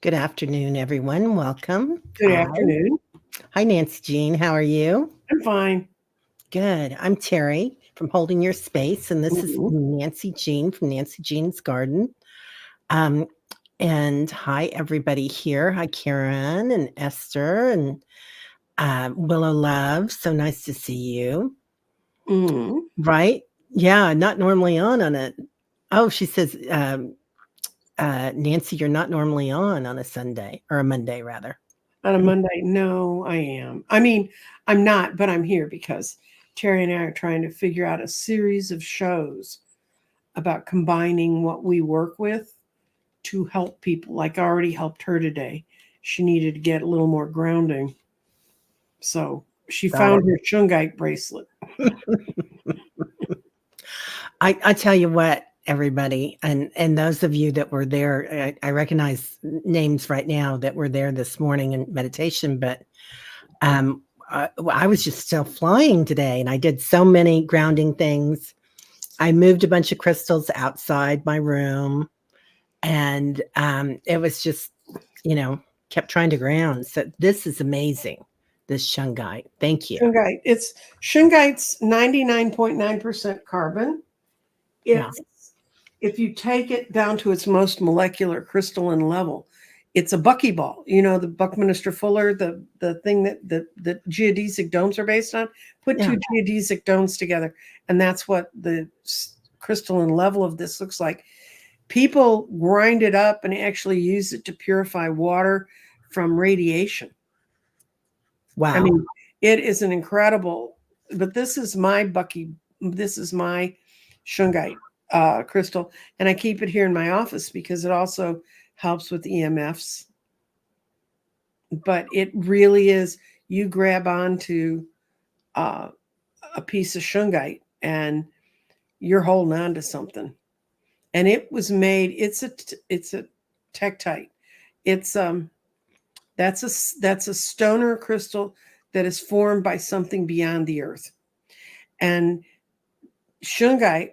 Good afternoon, everyone. Welcome. Good afternoon. Hi, Nancy Jean. How are you? I'm fine. Good. I'm Teri from Holding Your Space, and this is Mhm. Nancy Jean from Nancy Jean's Garden. Um, and hi, everybody here. Hi, Karen and Esther and Willow Love. So nice to see you. Mhm. Right? Yeah, not normally on it. Oh, she says, Nancy, you're not normally on a Sunday or a Monday, rather. On a Monday, no, I am. I mean, I'm not, but I'm here because Terry and I are trying to figure out a series of shows about combining what we work with to help people. Like I already helped her today. She needed to get a little more grounding. So she Got it. found her shungite bracelet. I tell you what, everybody, and those of you that were there, I recognize names right now that were there this morning in meditation, but I was just still flying today, and I did so many grounding things. I moved a bunch of crystals outside my room, and it was just, kept trying to ground. So this is amazing. This shungite. Thank you. Shungite. It's shungite's 99.9% carbon. Yeah. It's if you take it down to its most molecular crystalline level, it's a buckyball. You know, the Buckminster Fuller, the thing that the geodesic domes are based on. Put Yeah. two geodesic domes together, and that's what the crystalline level of this looks like. People grind it up and actually use it to purify water from radiation. I Wow. mean, it is an incredible. But this is my This is my shungite crystal, and I keep it here in my office because it also helps with EMFs. But it really is. You grab onto uh, a piece of shungite, and you're holding on to something. And it was made. It's a tektite. It's that's a stoner crystal that is formed by something beyond the earth. And shungite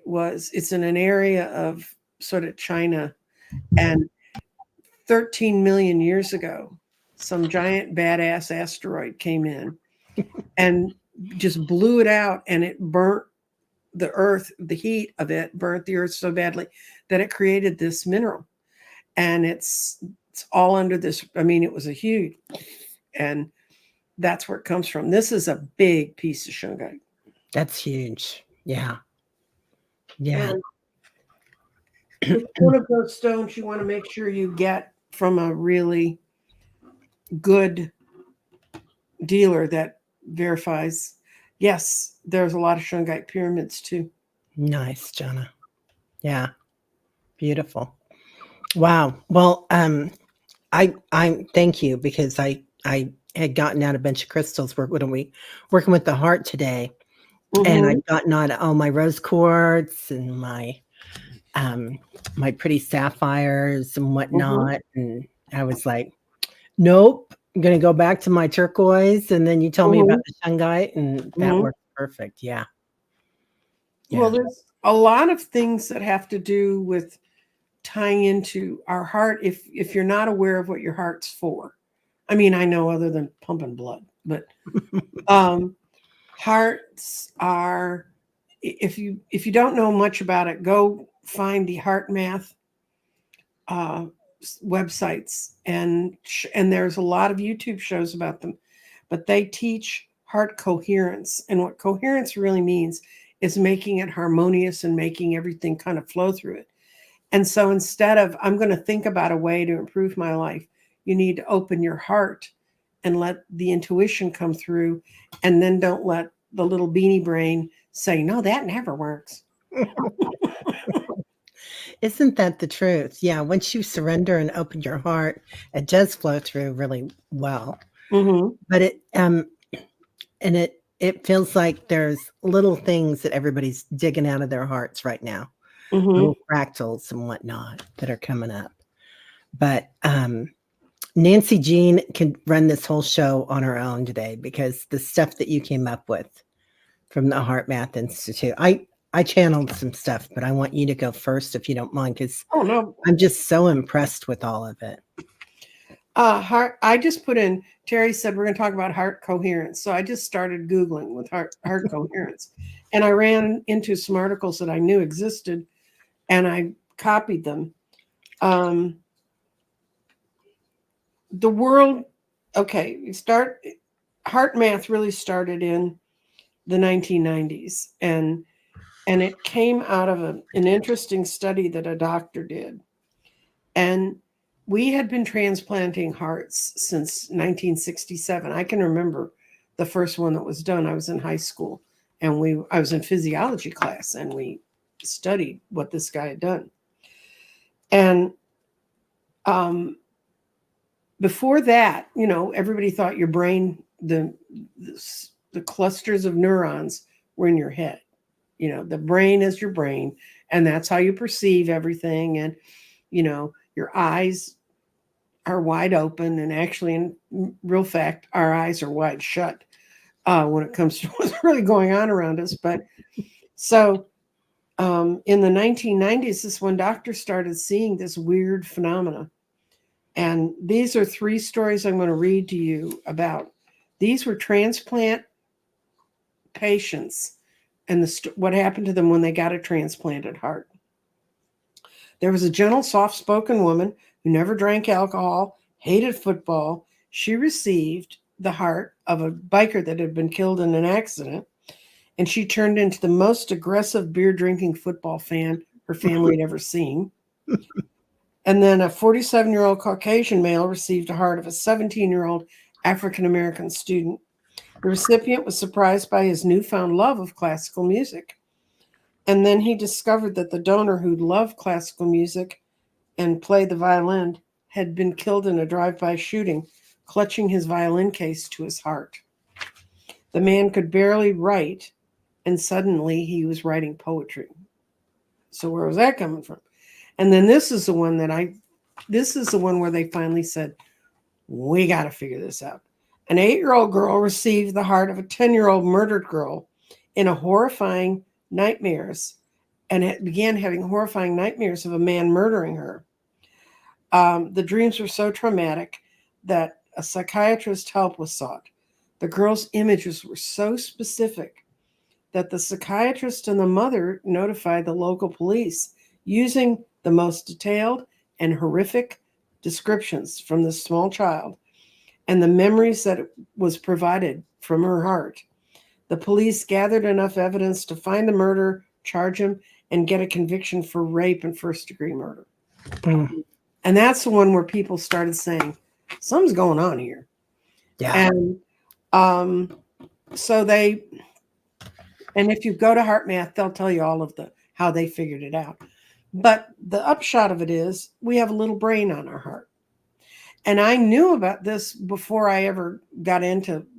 it's in an area of sort of China, and 13 million years ago some giant badass asteroid came in and just blew it out, and it burnt the earth. The heat of it burnt the earth so badly that it created this mineral, and it's all under this. I mean, it was a huge, and that's where it comes from. This is a big piece of shungite. That's huge. Yeah. Yeah. And it's one of those stones you want to make sure you get from a really good dealer that verifies. Yes, there's a lot of shungite pyramids too. Nice, Jonna. Yeah. Beautiful. Wow. Well, I thank you because I had gotten out a bunch of crystals. What are we working with the heart today? And Mm-hmm. I'd gotten out all my rose quartz and um my pretty sapphires and Mm-hmm. whatnot. And I was like, nope, I'm gonna go back to my turquoise. And then you told me about Mm-hmm. the shungite, and that Mm-hmm. worked perfect. Yeah. Well, Yeah. there's a lot of things that have to do with tying into our heart. If you're not aware of what your heart's for, I mean, I know other than pumping blood, but um, hearts are. If you don't know much about it, go find the heart math uh, websites, and there's a lot of YouTube shows about them, but they teach heart coherence, and what coherence really means is making it harmonious and making everything kind of flow through it. And so instead of I'm going to think about a way to improve my life, you need to open your heart and let the intuition come through, and then don't let the little beanie brain say no, that never works. Isn't that the truth? Yeah, once you surrender and open your heart, it does flow through really well. Mm-hmm. But it feels like there's little things that everybody's digging out of their hearts right now, Mm-hmm. little fractals and whatnot that are coming up. But Nancy Jean can run this whole show on her own today because the stuff that you came up with from the Heart Math Institute, I channeled some stuff, but I want you to go first if you don't mind, because Oh no. I'm just so impressed with all of it. Heart. I just put in. Teri said we're going to talk about heart coherence, so I just started Googling with heart coherence, and I ran into some articles that I knew existed, and I copied them. The world. Okay, heart math really started in the 1990s, and it came out of an interesting study that a doctor did. And we had been transplanting hearts since 1967. I can remember the first one that was done. I was in high school, and I was in physiology class, and we studied what this guy had done. And before that, everybody thought your brain, the clusters of neurons were in your head. The brain is your brain, and that's how you perceive everything. And your eyes are wide open, and actually, in real fact, our eyes are wide shut when it comes to what's really going on around us. But so in the 1990s, this one doctor started seeing this weird phenomena. And these are 3 stories I'm going to read to you about. These were transplant patients and what happened to them when they got a transplanted heart. There was a gentle, soft-spoken woman who never drank alcohol, hated football. She received the heart of a biker that had been killed in an accident, and she turned into the most aggressive beer-drinking football fan her family had ever seen. And then a 47-year-old Caucasian male received a heart of a 17-year-old African-American student. The recipient was surprised by his newfound love of classical music. And then he discovered that the donor who loved classical music and played the violin had been killed in a drive-by shooting, clutching his violin case to his heart. The man could barely write, and suddenly he was writing poetry. So where was that coming from? And then this is the one where they finally said, we got to figure this out. An 8-year-old girl received the heart of a 10-year-old murdered girl in a horrifying nightmares, and it began having horrifying nightmares of a man murdering her. The dreams were so traumatic that a psychiatrist's help was sought. The girl's images were so specific that the psychiatrist and the mother notified the local police using the most detailed and horrific descriptions from the small child and the memories that was provided from her heart. The police gathered enough evidence to find the murderer, charge him, and get a conviction for rape and first-degree murder. Mm. And that's the one where people started saying, something's going on here. Yeah. And and if you go to Heart Math, they'll tell you all of how they figured it out. But the upshot of it is we have a little brain on our heart. And I knew about this before I ever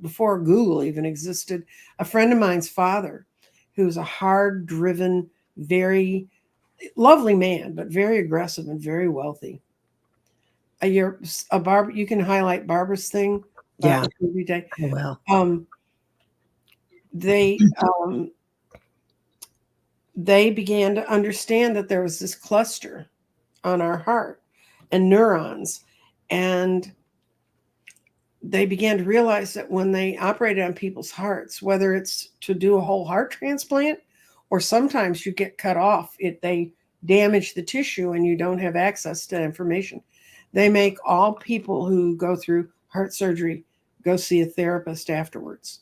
before Google even existed. A friend of mine's father, who's a hard-driven, very lovely man, but very aggressive and very wealthy. You can highlight Barbara's thing. Yeah. Every day. Well. They began to understand that there was this cluster on our heart and neurons. And they began to realize that when they operated on people's hearts, whether it's to do a whole heart transplant or sometimes you get cut off, they damage the tissue and you don't have access to information. They make all people who go through heart surgery go see a therapist afterwards.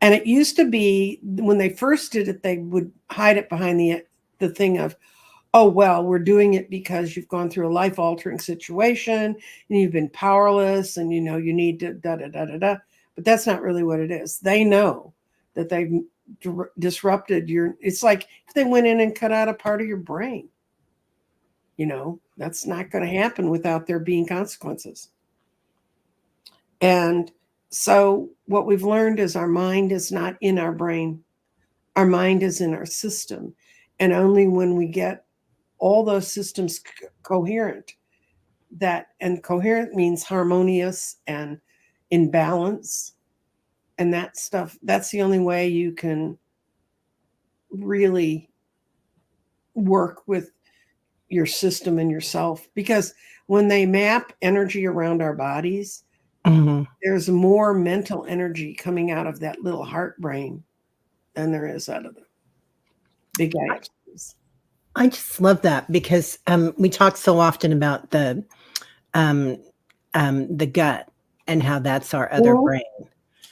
And it used to be when they first did it, they would hide it behind the thing of, oh, well, we're doing it because you've gone through a life-altering situation and you've been powerless and, you need to da-da-da-da-da. But that's not really what it is. They know that they've disrupted it's like if they went in and cut out a part of your brain. That's not going to happen without there being consequences. And so what we've learned is our mind is not in our brain. Our mind is in our system. And only when we get all those systems coherent, and coherent means harmonious and in balance, and that stuff, that's the only way you can really work with your system and yourself, because when they map energy around our bodies, Mhm. there's more mental energy coming out of that little heart brain than there is out of the big axis. I just love that because we talk so often about um, the gut and how that's our other Mhm, brain,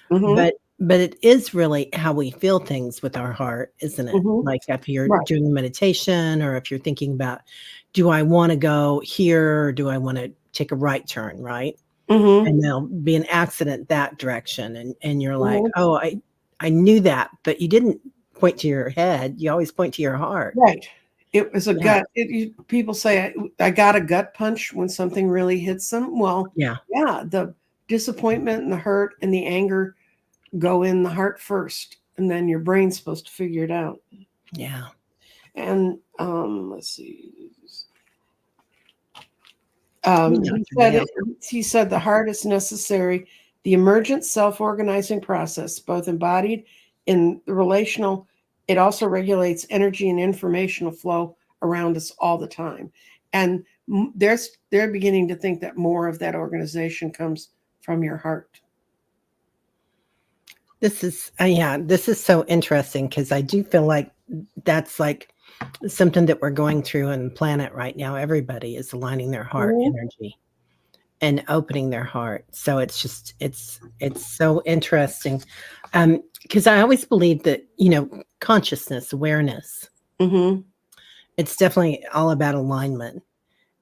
mhm, but it is really how we feel things with our heart, isn't it? mhm. Like if you're Right. doing meditation or if you're thinking about, do I want to go here or do I want to take a right turn, right? Mhm, And there'll be an accident that direction, and you're like, mhm. oh, I knew that, but you didn't point to your head. You always point to your heart. Right. It was a Yeah, gut. People say I got a gut punch when something really hits them. Well, yeah, yeah, the disappointment and the hurt and the anger go in the heart first, and then your brain's supposed to figure it out. yeah. And let's see. Dr. Gale. He said the heart is necessary. The emergent self-organizing process, both embodied in the relational, it also regulates energy and informational flow around us all the time. And they're beginning to think that more of that organization comes from your heart. This is yeah, this is so interesting because I do feel like that's like something that we're going through on the planet right now. Everybody is aligning their heart Mhm. energy and opening their heart. So it's just it's so interesting. Because I always believe that, consciousness, awareness, Mhm. it's definitely all about alignment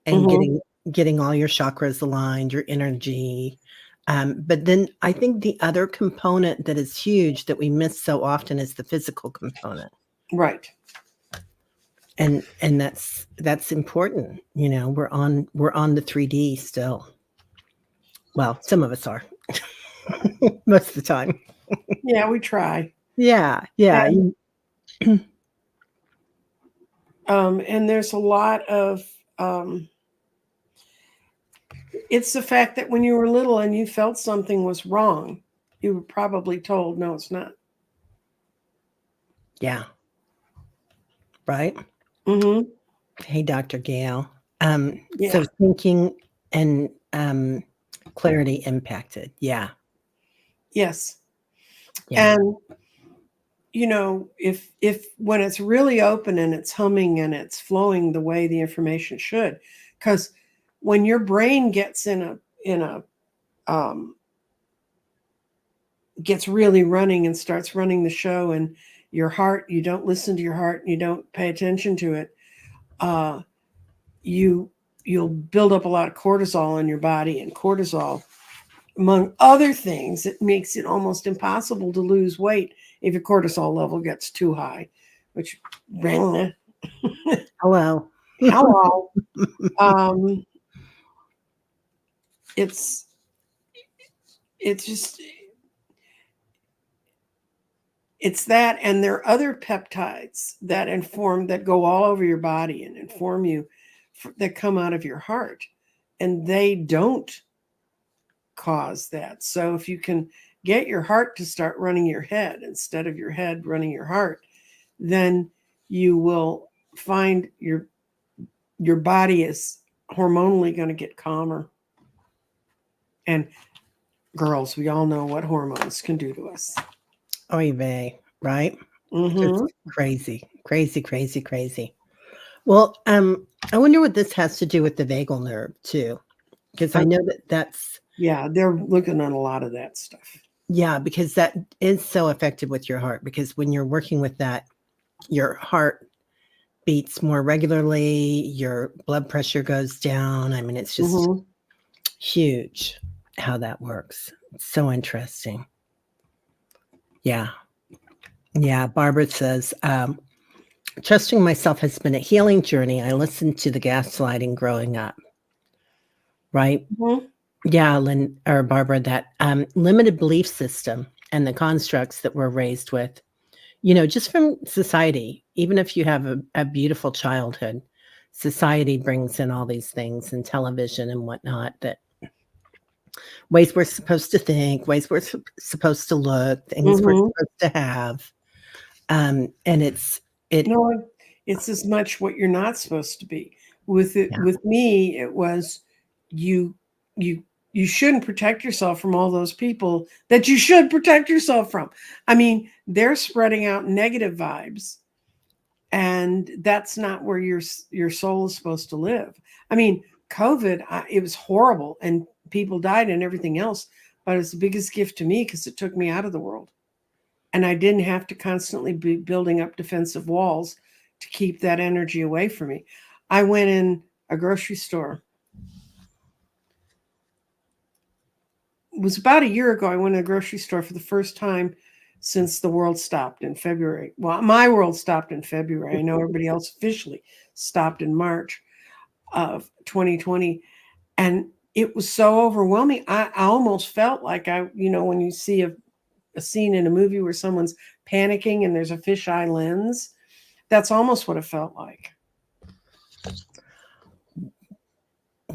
and Mhm. getting all your chakras aligned, your energy. But then I think the other component that is huge that we miss so often is the physical component. Right. And that's important. We're on the 3D still. Well, some of us are. Most of the time. Yeah, we try. Yeah, yeah. And and there's a lot of it's the fact that when you were little and you felt something was wrong, you were probably told, no, it's not. Yeah, right? Mm-hmm. Hey, Dr. Gale. So Yeah. thinking and clarity impacted. Yeah, Yes. yeah. And if when it's really open and it's humming and it's flowing the way the information should, because when your brain gets in a um, gets really running and starts running the show, and your heart, you don't listen to your heart and you don't pay attention to it, uh, you you'll build up a lot of cortisol in your body, and cortisol, among other things, it makes it almost impossible to lose weight if your cortisol level gets too high, which Hello. hello. um it's it's just it's that, and there are other peptides that go all over your body and inform you, that come out of your heart, and they don't cause that. So if you can get your heart to start running your head instead of your head running your heart, then you will find your body is hormonally going to get calmer. And girls, we all know what hormones can do to us. Oy vey, right? Mm-hmm. Just crazy, crazy, crazy, crazy. Well, I wonder what this has to do with the vagal nerve too, because I know that's Yeah, they're looking at a lot of that stuff. yeah, because that is so effective with your heart. Because when you're working with that, your heart beats more regularly, your blood pressure goes down. I mean, it's just Mm-hmm. huge how that works. It's so interesting. Yeah. Yeah. Barbara says, trusting myself has been a healing journey. I listened to the gaslighting growing up, right? Mm-hmm. Yeah, Lynn or Barbara, that limited belief system and the constructs that we're raised with, just from society, even if you have a beautiful childhood, society brings in all these things and television and whatnot that ways we're supposed to think, ways we're supposed to look, things we're Mm-hmm. supposed to have. And it No, it's as much what you're not supposed to be. With it, Yeah. with me, it was you you you shouldn't protect yourself from all those people that you should protect yourself from. I mean, they're spreading out negative vibes, and that's not where your soul is supposed to live. I mean, COVID, it was horrible, and people died and everything else, but it's the biggest gift to me because it took me out of the world, and I didn't have to constantly be building up defensive walls to keep that energy away from me. I went in a grocery store. It was about a year ago. I went to a grocery store for the first time since the world stopped in February. Well, my world stopped in February. I know everybody else officially stopped in March of 2020. And it was so overwhelming. I almost felt like when you see a scene in a movie where someone's panicking and there's a fisheye lens, that's almost what it felt like.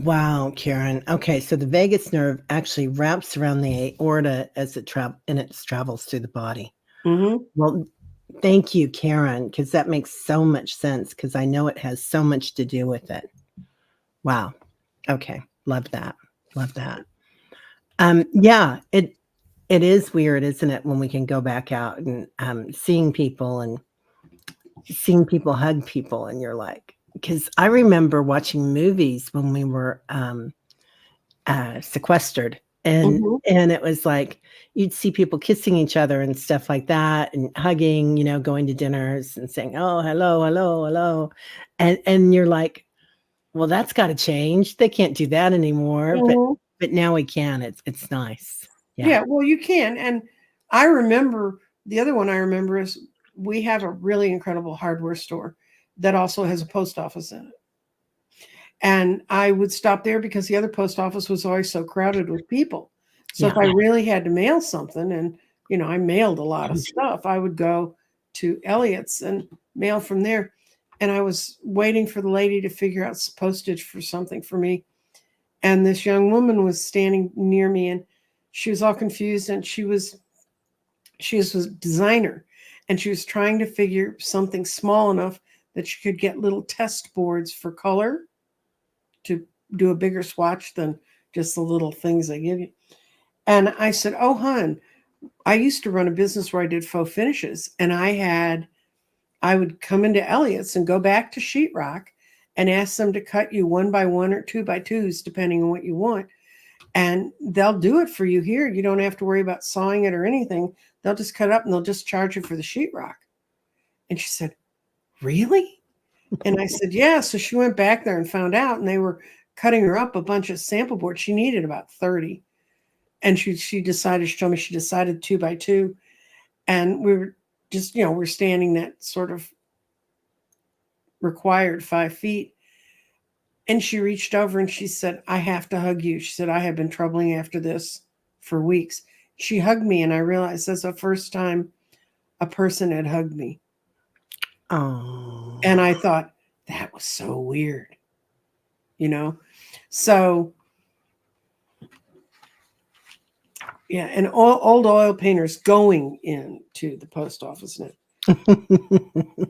Wow, Karen. Okay, so the vagus nerve actually wraps around the aorta as it travels through the body. Mm-hmm. Well, thank you, Karen, because that makes so much sense because I know it has so much to do with it. Wow. Okay. Love that. Love that. Yeah, it is weird, isn't it, when we can go back out and seeing people hug people, and you're like, because I remember watching movies when we were sequestered, and Mm-hmm. and it was like you'd see people kissing each other and stuff like that, and hugging, going to dinners and saying, "Oh, hello, hello, hello," and you're like, well, that's got to change. They can't do that anymore, Mm-hmm. but now we can. It's nice. Yeah. Yeah, well, you can. And I remember the other one I remember is we have a really incredible hardware store that also has a post office in it. And I would stop there because the other post office was always so crowded with people. So if Yeah. I really had to mail something, and I mailed a lot of stuff, I would go to Elliot's and mail from there. And I was waiting for the lady to figure out postage for something for me. And this young woman was standing near me, and she was all confused, and she was a designer, and she was trying to figure something small enough that she could get little test boards for color to do a bigger swatch than just the little things they give you. And I said, "Oh, hon, I used to run a business where I did faux finishes, and I would come into Elliott's and go back to sheetrock and ask them to cut you 1x1 or 2x2s, depending on what you want. And they'll do it for you here. You don't have to worry about sawing it or anything. They'll just cut it up and they'll just charge you for the sheetrock." And she said, "Really?" And I said, "Yeah." So she went back there and found out, and they were cutting her up a bunch of sample boards. She needed about 30. And she decided, she told me she decided 2x2. And we were just, we're standing that sort of required 5 feet. And she reached over and she said, "I have to hug you." She said, "I have been troubling after this for weeks." She hugged me, and I realized that's the first time a person had hugged me. Oh. And I thought, that was so weird, So, yeah, and old oil painters going into the post office now.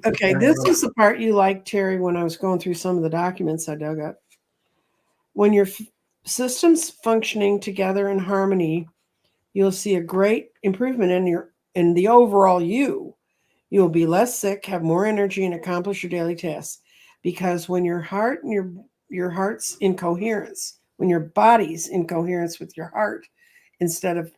Okay, this is the part you liked, Teri, when I was going through some of the documents I dug up. When your systems functioning together in harmony, you'll see a great improvement in the overall you. You'll be less sick, have more energy, and accomplish your daily tasks. Because when your heart and your heart's in coherence, when your body's in coherence with your heart, instead of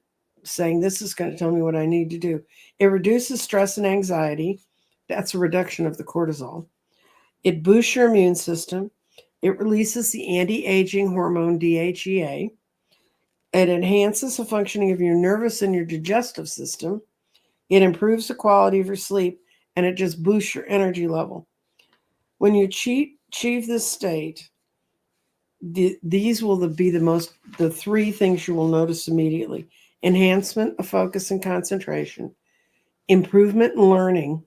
saying, "This is going to tell me what I need to do," it reduces stress and anxiety. That's a reduction of the cortisol. It boosts your immune system. It releases the anti-aging hormone DHEA. It enhances the functioning of your nervous and your digestive system. It improves the quality of your sleep, and it just boosts your energy level. When you achieve this state, these will be the three things you will notice immediately: enhancement of focus and concentration, improvement in learning,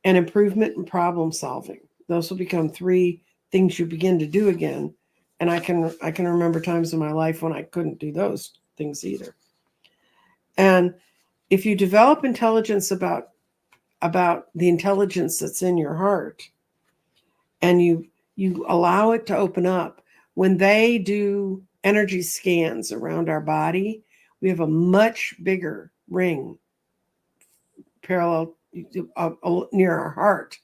and improvement in problem solving. Those will become three things you begin to do again. And I can remember times in my life when I couldn't do those things either. And if you develop intelligence about the intelligence that's in your heart, and you you allow it to open up. When they do energy scans around our body, we have a much bigger ring parallel near our heart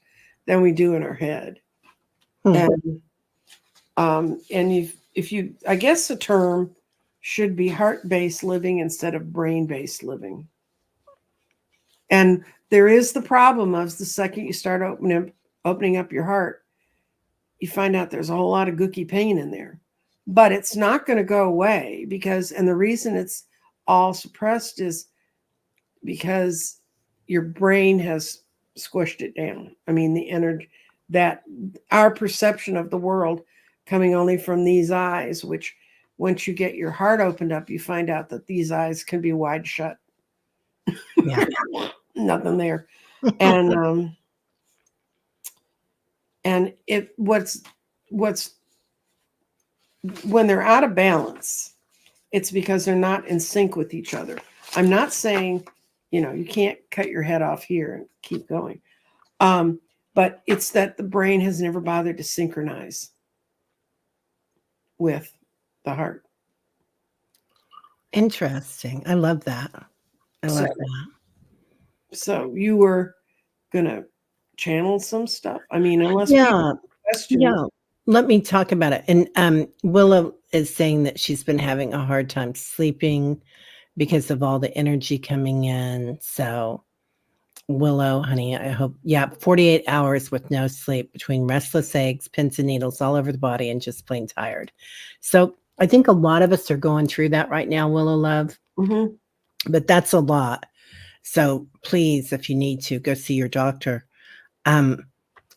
than we do in our head. And if you, I guess the term should be heart-based living instead of brain-based living. And there is the problem of the second you start opening up your heart, you find out there's a whole lot of gooky pain in there. But it's not going to go away because, and the reason it's all suppressed is because your brain has squished it down. I mean, the energy, that our perception of the world coming only from these eyes, which once you get your heart opened up, you find out that these eyes can be wide shut. Yeah. Nothing there. And it what's when they're out of balance, it's because they're not in sync with each other. I'm not saying, you can't cut your head off here and keep going. But it's that the brain has never bothered to synchronize with the heart. Interesting. I love that. I love that. So you were going to channel some stuff? I mean, unless Yeah. people have questions. Yeah. Let me talk about it. And Willow is saying that she's been having a hard time sleeping because of all the energy coming in. So Willow, honey, I hope, 48 hours with no sleep between restless eggs, pins and needles all over the body, and just plain tired. So I think a lot of us are going through that right now, Willow love. Mm-hmm. But that's a lot. So please, if you need to, go see your doctor.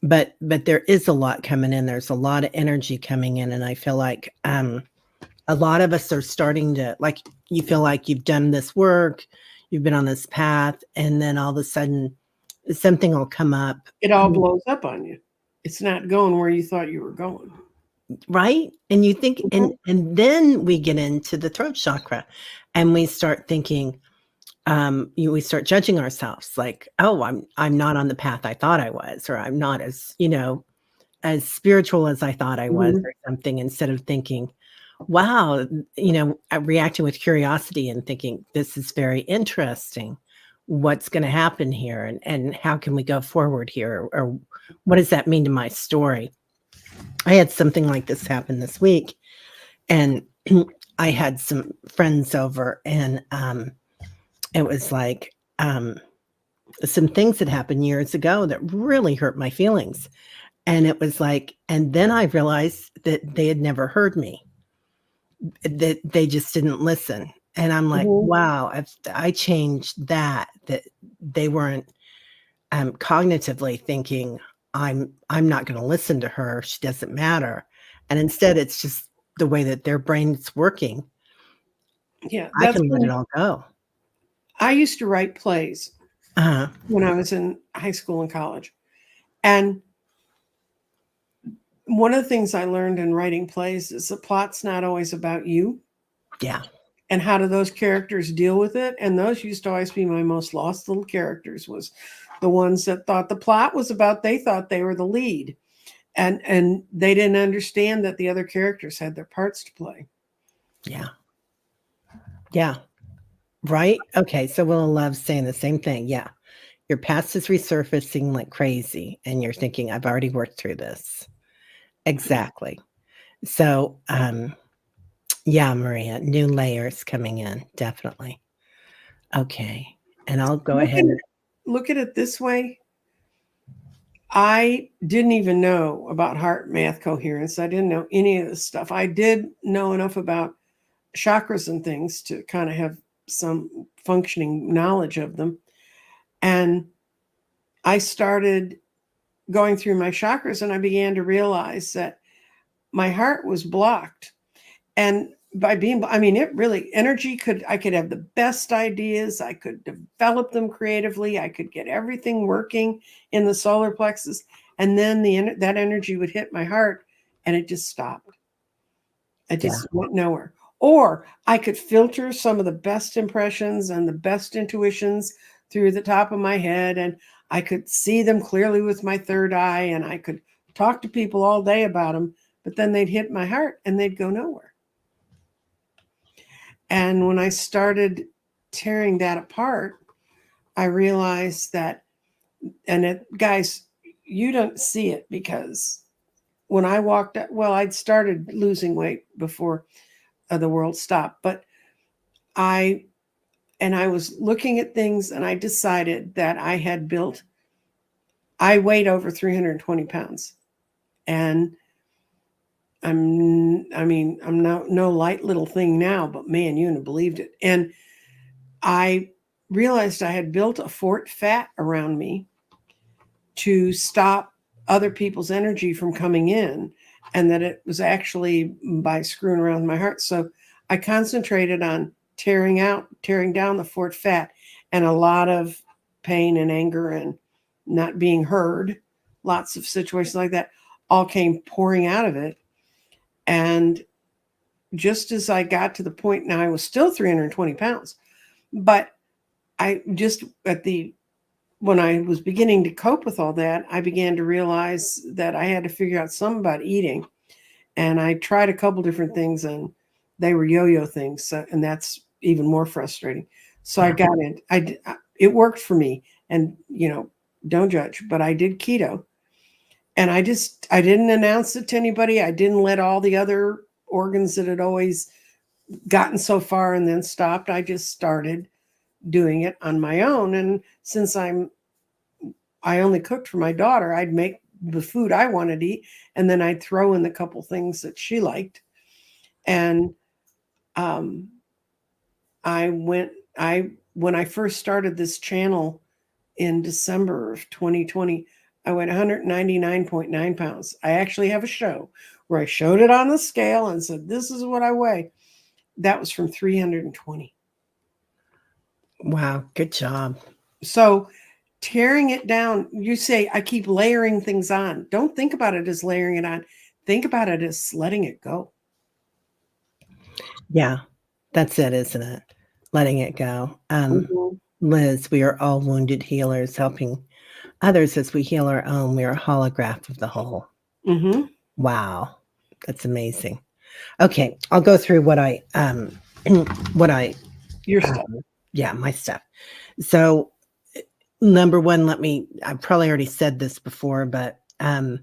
But there is a lot coming in. There's a lot of energy coming in, and I feel like a lot of us are starting to, like, you feel like you've done this work, you've been on this path, and then all of a sudden something will come up. It all blows up on you. It's not going where you thought you were going. Right? And you think, and then we get into the throat chakra and we start thinking, we start judging ourselves like, oh, I'm not on the path I thought I was, or I'm not as, as spiritual as I thought I was, or something, instead of thinking, wow, reacting with curiosity and thinking, this is very interesting. What's going to happen here? And how can we go forward here? Or what does that mean to my story? I had something like this happen this week, and I had some friends over, and it was like some things that happened years ago that really hurt my feelings. And it was like, and then I realized that they had never heard me, that they just didn't listen. And I'm like, wow, I changed that they weren't cognitively thinking, I'm not going to listen to her, she doesn't matter. And instead, it's just the way that their brain's working. Yeah, I can let it all go. I used to write plays when I was in high school and college. And one of the things I learned in writing plays is the plot's not always about you. Yeah. And how do those characters deal with it? And those used to always be my most lost little characters, was the ones that thought the plot was about, they thought they were the lead. And they didn't understand that the other characters had their parts to play. Yeah. Yeah. Right? Okay, so Willow loves saying the same thing. Yeah. Your past is resurfacing like crazy, and you're thinking, I've already worked through this. Exactly. So, yeah, Maria, new layers coming in, definitely. Okay. And I'll go ahead. Look at it this way. I didn't even know about heart math coherence. I didn't know any of this stuff. I did know enough about chakras and things to kind of have some functioning knowledge of them. And I started going through my chakras, and I began to realize that my heart was blocked. And by being, I mean, it really, I could have the best ideas. I could develop them creatively. I could get everything working in the solar plexus. And then that energy would hit my heart and it just stopped. It just went nowhere. Or I could filter some of the best impressions and the best intuitions through the top of my head, and I could see them clearly with my third eye, and I could talk to people all day about them, but then they'd hit my heart and they'd go nowhere. And when I started tearing that apart, I realized that, guys, you don't see it because when I walked up, well, I'd started losing weight before the world stopped, but I was looking at things and I decided that I weighed over 320 pounds. And I'm no light little thing now, but man, you wouldn't have believed it. And I realized I had built a fort fat around me to stop other people's energy from coming in, and that it was actually by screwing around with my heart. So I concentrated on tearing down the fort fat, and a lot of pain and anger and not being heard, lots of situations like that all came pouring out of it. And just as I got to the point, now I was still 320 pounds, but when I was beginning to cope with all that, I began to realize that I had to figure out something about eating. And I tried a couple different things and they were yo-yo things. So, and that's even more frustrating. So I got in, it worked for me, and don't judge, but I did keto, and I didn't announce it to anybody. I didn't let all the other organs that had always gotten so far and then stopped. I just started doing it on my own. And since I only cooked for my daughter, I'd make the food I wanted to eat, and then I'd throw in the couple things that she liked. And when I first started this channel in December of 2020, I went 199.9 pounds. I actually have a show where I showed it on the scale and said, this is what I weigh. That was from 320. Wow, good job. So tearing it down, you say, I keep layering things on. Don't think about it as layering it on. Think about it as letting it go. Yeah, that's it, isn't it? Letting it go. Mm-hmm. Liz, we are all wounded healers, helping others as we heal our own. We are a holograph of the whole. Mm-hmm. Wow, that's amazing. Okay, I'll go through what I Your stuff. Yeah, my stuff. So number one, I've probably already said this before, but in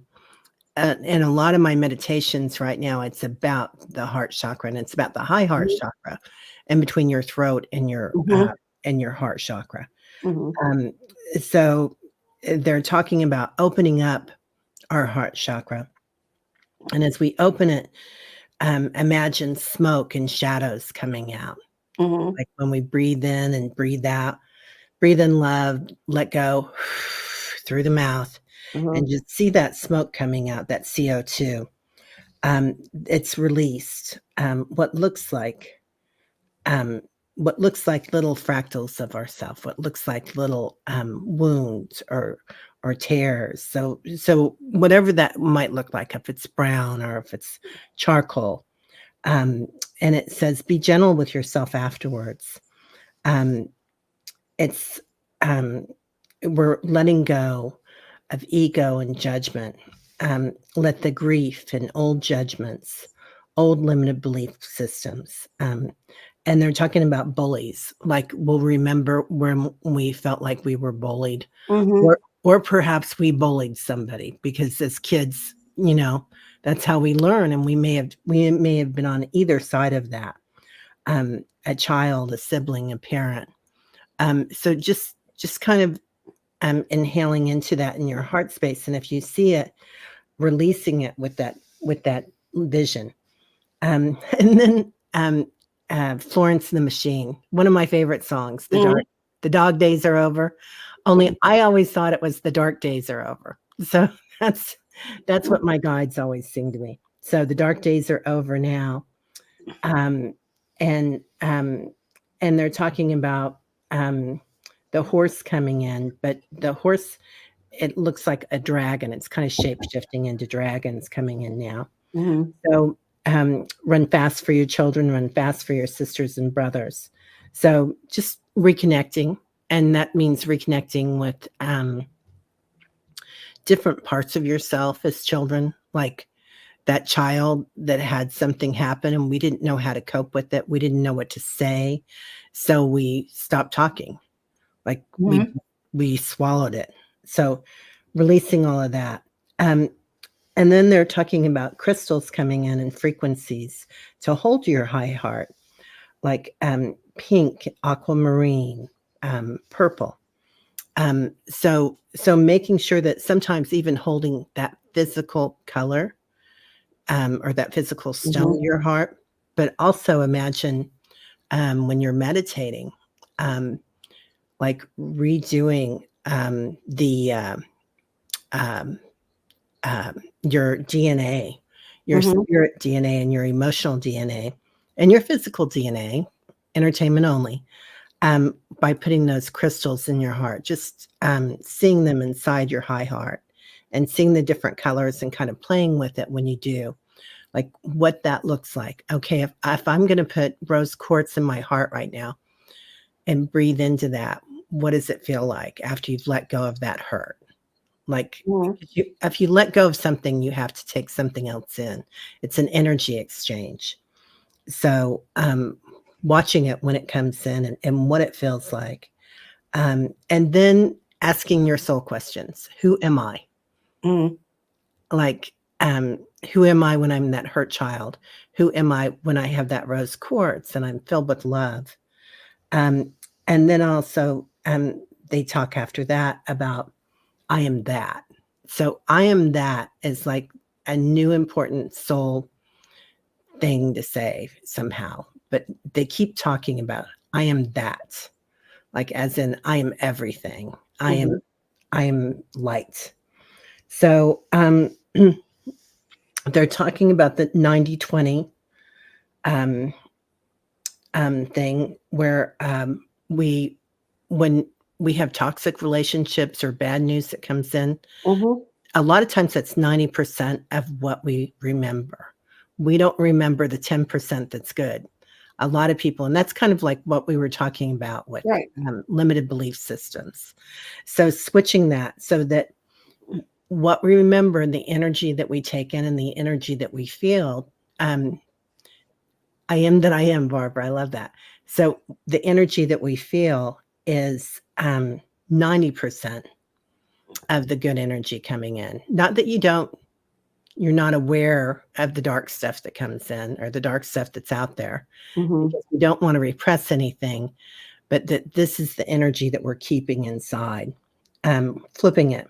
a lot of my meditations right now, it's about the heart chakra, and it's about the high heart Mm-hmm. chakra in between your throat and your heart chakra. Mm-hmm. So they're talking about opening up our heart chakra. And as we open it, imagine smoke and shadows coming out. Mm-hmm. Like when we breathe in and breathe out, breathe in love, let go through the mouth, and just see that smoke coming out, that CO2. It's released. What looks like little fractals of ourself, what looks like little wounds or tears. So whatever that might look like, if it's brown or if it's charcoal. And it says, be gentle with yourself afterwards. It's we're letting go of ego and judgment. Let the grief and old judgments, old limited belief systems. And they're talking about bullies. Like, we'll remember when we felt like we were bullied, or perhaps we bullied somebody, because as kids, that's how we learn, and we may have been on either side of that. A child, a sibling, a parent. So just kind of inhaling into that in your heart space, and if you see it, releasing it with that vision. And then Florence and the Machine, one of my favorite songs. The dog days are over. Only I always thought it was the dark days are over. So that's what my guides always sing to me. So the dark days are over now. And they're talking about the horse coming in, but the horse, it looks like a dragon. It's kind of shape-shifting into dragons coming in now. Mm-hmm. So run fast for your children, run fast for your sisters and brothers. So just reconnecting, and that means reconnecting with different parts of yourself as children, like that child that had something happen and we didn't know how to cope with it. We didn't know what to say. So we stopped talking. Like we swallowed it. So releasing all of that. And then they're talking about crystals coming in and frequencies to hold your high heart, like pink, aquamarine, purple. So making sure that sometimes even holding that physical color or that physical stone in your heart, but also imagine when you're meditating, like redoing your DNA, your spirit DNA and your emotional DNA and your physical DNA, entertainment only, by putting those crystals in your heart, just seeing them inside your high heart and seeing the different colors and kind of playing with it when you do, like what that looks like. Okay, if I'm going to put rose quartz in my heart right now and breathe into that, what does it feel like after you've let go of that hurt? Like if you let go of something, you have to take something else in. It's an energy exchange. So watching it when it comes in and what it feels like. And then asking your soul questions. Who am I? Like, who am I when I'm that hurt child? Who am I when I have that rose quartz and I'm filled with love? And then also, they talk after that about I am that. So I am that is like a new important soul thing to say somehow, but they keep talking about I am that, like as in I am everything. I am light. So they're talking about the 90-20 thing where when we have toxic relationships or bad news that comes in, a lot of times that's 90% of what we remember. We don't remember the 10% that's good. A lot of people, and that's kind of like what we were talking about with limited belief systems. So switching that so that what we remember and the energy that we take in and the energy that we feel, I am that I am, Barbara. I love that. So the energy that we feel is 90% of the good energy coming in. Not that you're not aware of the dark stuff that comes in or the dark stuff that's out there. Because we don't want to repress anything, but that this is the energy that we're keeping inside, flipping it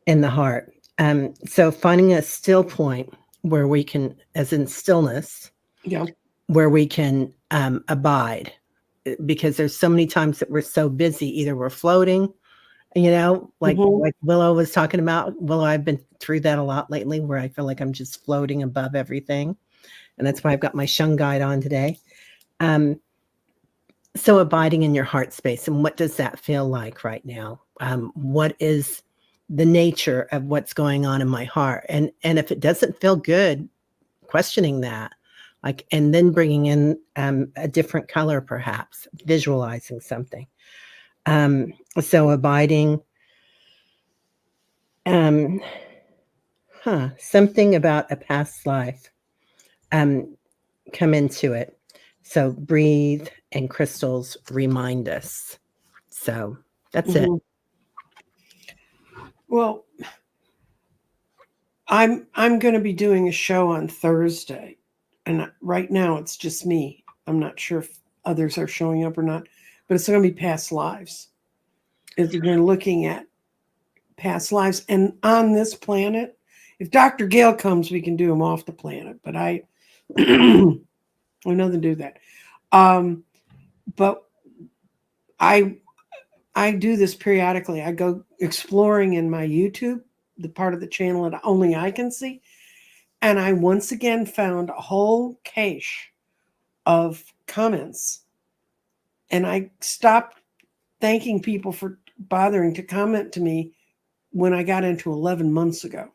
in the heart. So finding a still point where we can, as in stillness, where we can abide, because there's so many times that we're so busy, either we're floating, like Willow was talking about. Willow, I've been through that a lot lately where I feel like I'm just floating above everything. And that's why I've got my Shung guide on today. So abiding in your heart space. And what does that feel like right now? What is the nature of what's going on in my heart? And if it doesn't feel good, questioning that, and then bringing in a different color, perhaps visualizing something. So abiding, something about a past life, come into it. So breathe and crystals remind us. So that's it. Well, I'm going to be doing a show on Thursday, and right now it's just me. I'm not sure if others are showing up or not, but it's going to be past lives. We're looking at past lives, and on this planet, if Dr. Gale comes, we can do him off the planet. But I have nothing to do with that. But I do this periodically. I go exploring in my YouTube, the part of the channel that only I can see. And I once again found a whole cache of comments. And I stopped thanking people for bothering to comment to me when I got into 11 months ago.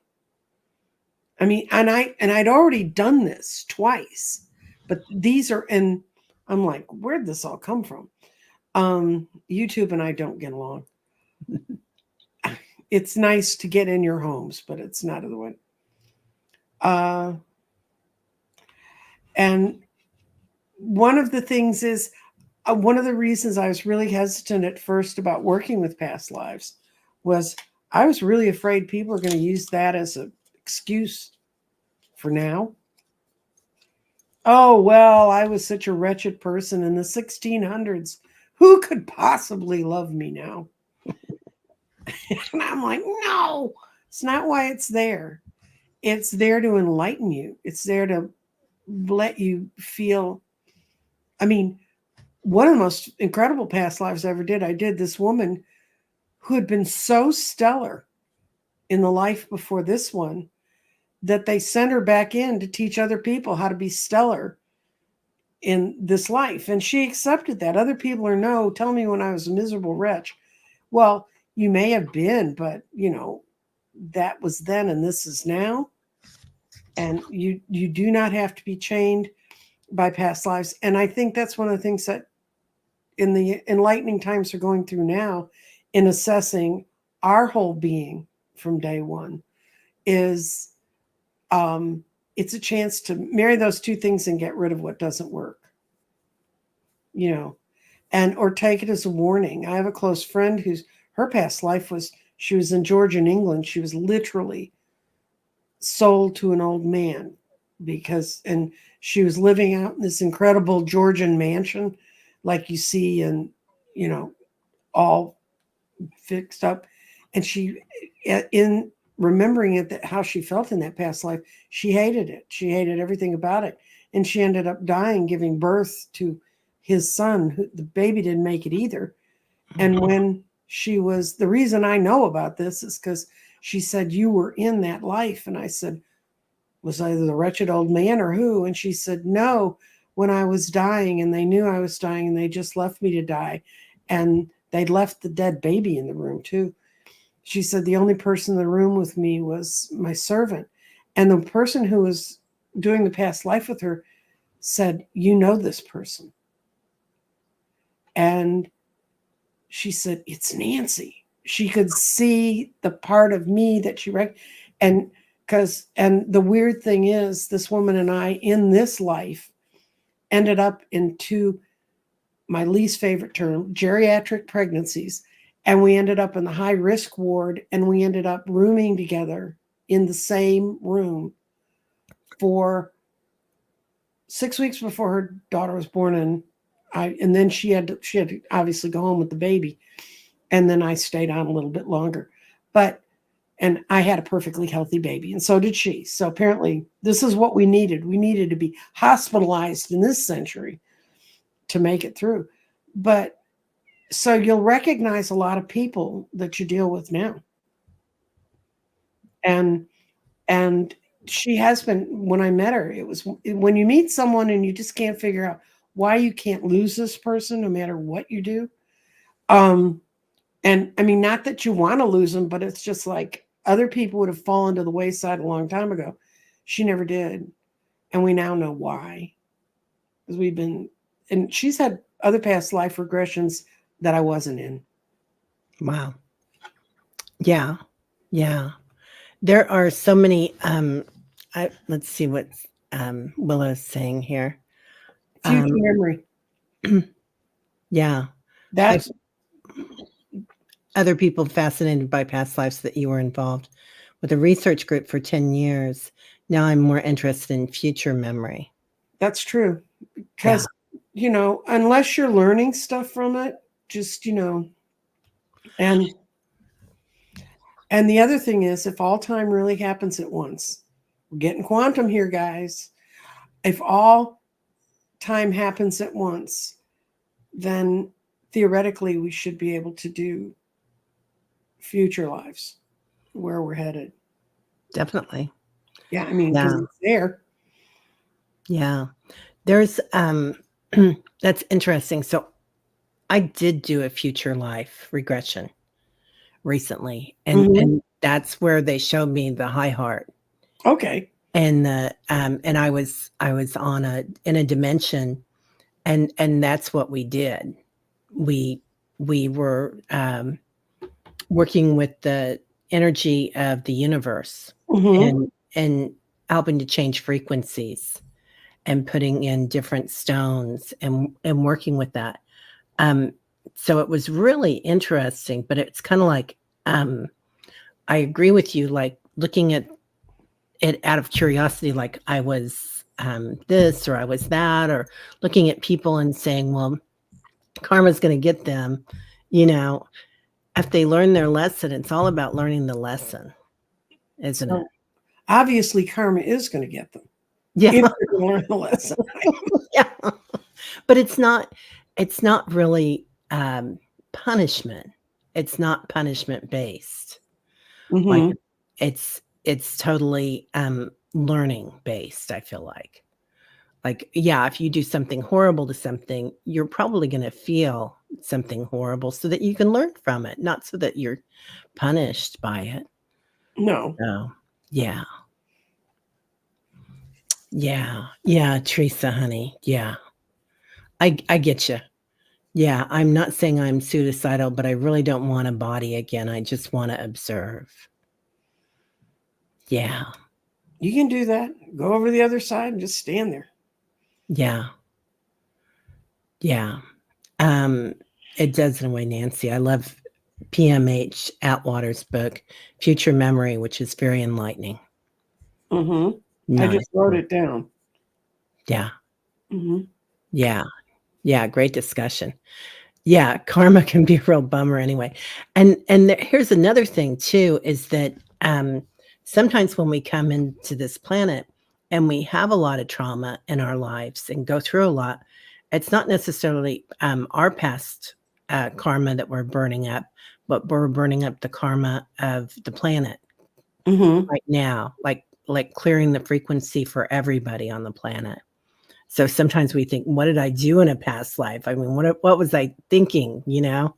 I mean, and I'd already done this twice, but these are, and I'm like, where'd this all come from? YouTube and I don't get along. it's nice to get in your homes, but it's not the way. And one of the things is, one of the reasons I was really hesitant at first about working with past lives was I was really afraid people are going to use that as an excuse for now. Oh, well, I was such a wretched person in the 1600s. Who could possibly love me now? And I'm like, no, it's not why it's there. It's there to enlighten you. It's there to let you feel. I mean, one of the most incredible past lives I ever did, I did this woman who had been so stellar in the life before this one that they sent her back in to teach other people how to be stellar in this life. And she accepted that. Other people are, no, tell me when I was a miserable wretch. Well, you may have been, but that was then and this is now. And you do not have to be chained by past lives. And I think that's one of the things that in the enlightening times we're going through now in assessing our whole being from day one is it's a chance to marry those two things and get rid of what doesn't work, and or take it as a warning. I have a close friend her past life was, she was in Georgian England. She was literally sold to an old man and she was living out in this incredible Georgian mansion like you see and all fixed up. And she, in remembering it, how she felt in that past life, she hated it. She hated everything about it. And she ended up dying, giving birth to his son. The baby didn't make it either. And when the reason I know about this is because she said, you were in that life. And I said, was either the wretched old man or who? And she said, no, when I was dying and they knew I was dying and they just left me to die. And they'd left the dead baby in the room too. She said, the only person in the room with me was my servant. And the person who was doing the past life with her said, you know this person. And she said, it's Nancy. She could see the part of me that she and the weird thing is, this woman and I in this life ended up into my least favorite term, geriatric pregnancies. And we ended up in the high risk ward, and we ended up rooming together in the same room for 6 weeks before her daughter was born. And then she had to obviously go home with the baby. And then I stayed on a little bit longer, and I had a perfectly healthy baby, and so did she. So apparently this is what we needed. We needed to be hospitalized in this century to make it through. But so you'll recognize a lot of people that you deal with now. And she has been, when I met her, it was when you meet someone and you just can't figure out why you can't lose this person no matter what you do. And I mean, not that you want to lose them, but it's just like other people would have fallen to the wayside a long time ago. She never did. And we now know why. Because and she's had other past life regressions that I wasn't in. Wow. Yeah. Yeah. There are so many, let's see what Willow's saying here. Future memory. Yeah. That's other people fascinated by past lives that you were involved with a research group for 10 years. Now I'm more interested in future memory. That's true. Because, unless you're learning stuff from it, just, and the other thing is, if all time really happens at once, we're getting quantum here, guys. If all time happens at once, then theoretically we should be able to do future lives, where we're headed. Definitely. Yeah, I mean, because it's there. Yeah. There's that's interesting. So I did do a future life regression recently, and that's where they showed me the high heart. Okay. And and I was in a dimension, and that's what we did. We were working with energy of the universe Mm-hmm. and helping to change frequencies and putting in different stones and working with that. Um, so it was really interesting, but it's kind of like I agree with you, like looking at it out of curiosity, like I was this or I was that, or looking at people and saying, well, karma's going to get them, you know, if they learn their lesson. It's all about learning the lesson, isn't it? So obviously, karma is going to get them Yeah. if they're going to learn the lesson. Yeah. But it's not really punishment. It's not punishment based. Like Mm-hmm. it's totally learning based, I feel like. Like, yeah, if you do something horrible to something, you're probably going to feel something horrible so that you can learn from it, not so that you're punished by it. No. So, yeah. Yeah. Yeah, Teresa, honey. Yeah. I get you. Yeah, I'm not saying I'm suicidal, but I really don't want a body again. I just want to observe. Yeah. You can do that. Go over the other side and just stand there. Yeah. Yeah. It does in a way, Nancy. I love PMH Atwater's book, Future Memory, which is very enlightening. Mm-hmm. I Nice. just wrote it down. Yeah. Mm-hmm. Yeah. Yeah. Great discussion. Yeah. Karma can be a real bummer anyway. And here's another thing too, is that sometimes when we come into this planet and we have a lot of trauma in our lives and go through a lot, it's not necessarily our past karma that we're burning up, but we're burning up the karma of the planet Mm-hmm. right now, like clearing the frequency for everybody on the planet. So sometimes we think, what did I do in a past life? I mean, what was I thinking, you know?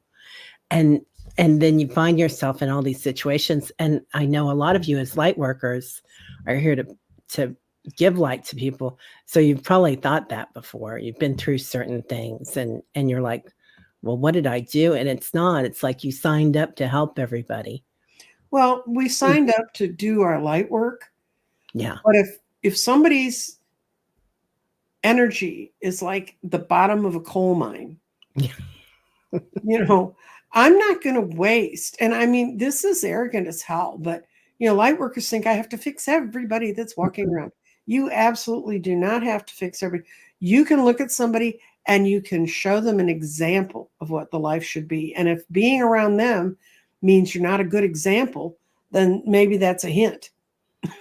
And and then you find yourself in all these situations. And I know a lot of you as light workers are here to give light to people. So you've probably thought that before. You've been through certain things and you're like, well, what did I do? And it's not. It's like you signed up to help everybody. Well, we Mm. signed up to do our light work, Yeah. but if somebody's energy is like the bottom of a coal mine, Yeah. you know, I'm not going to waste. And I mean, this is arrogant as hell, but light workers think I have to fix everybody that's walking around. You absolutely do not have to fix everybody. You can look at somebody and you can show them an example of what the life should be. And if being around them means you're not a good example, then maybe that's a hint. You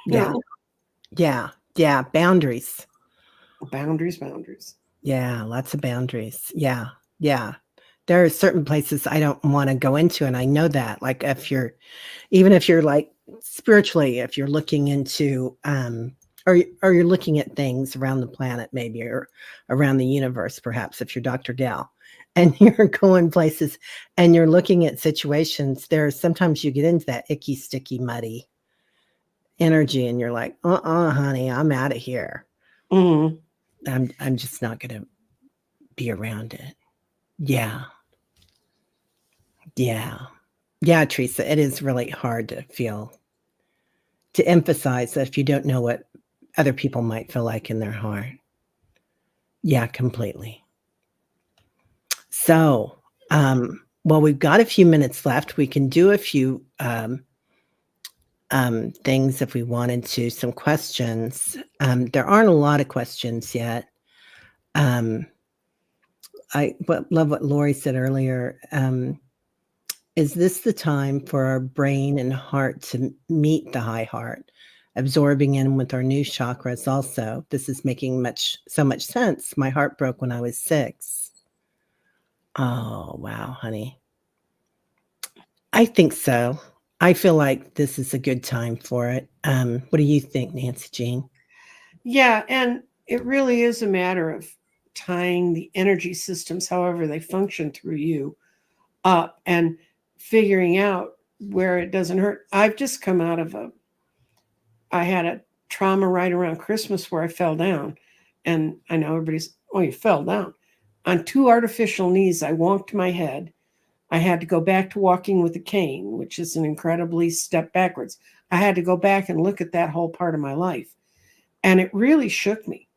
Yeah. know, Yeah. Yeah. Boundaries. boundaries. Yeah, lots of boundaries. Yeah, yeah. There are certain places I don't wanna go into, and I know that, like, even if you're, like, spiritually, if you're looking into, or you're looking at things around the planet maybe, or around the universe perhaps if you're Dr. Gal, and you're going places, and you're looking at situations, there's sometimes you get into that icky, sticky, muddy energy, and you're like, honey, I'm outta here. Mm-hmm. I'm just not gonna be around it." Yeah. Yeah. Yeah, Teresa, it is really hard to emphasize that if you don't know what other people might feel like in their heart. Yeah, completely. So, well, we've got a few minutes left. We can do a few things if we wanted to, some questions. There aren't a lot of questions yet. Um, love what Lori said earlier. Is this the time for our brain and heart to meet the high heart, absorbing in with our new chakras also? This is making so much sense. My heart broke when I was 6. Oh, wow, honey. I think so. I feel like this is a good time for it. What do you think, Nancy Jean? Yeah, and it really is a matter of tying the energy systems, however they function through you, up and figuring out where it doesn't hurt. I've just come out of I had a trauma right around Christmas where I fell down. And I know everybody's, oh, you fell down. On 2 artificial knees, I wonked my head. I had to go back to walking with a cane, which is an incredibly step backwards. I had to go back and look at that whole part of my life. And it really shook me.